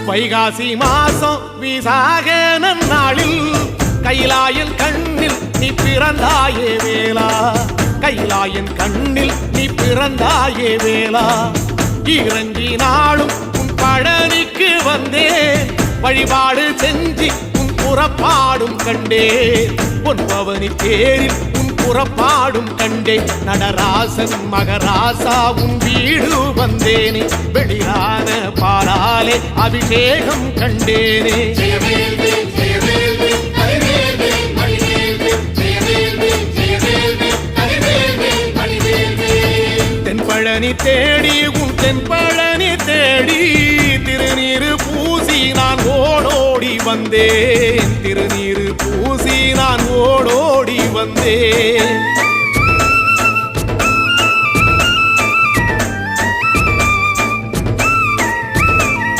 வைகாசி மாசம் விசாக நன்னாளில் கைலாயன் கண்ணில் நீ பிறந்தாயே வேளா, கைலாயன் கண்ணில் நீ பிறந்தாயே வேளா. இறங்கி நாளும் உன் பழனிக்கு வந்தேன், வழிபாடு செஞ்சு உன் புறப்பாடும் கண்டேன். உன் பவனி தேரில் உன் புறப்பாடும் கண்டேன். நடராசன் மகராசா உன் வீடு வந்தேனே, வெளியான பாலாலே அபிஷேகம் கண்டேனே. தென்பழனி தேடி உன் தென்பழனி தேடி திருநீரு பூசி நான் ஓடோடி வந்தேன், திருநீரு பூசி நான் ஓடோடி வந்தேன்.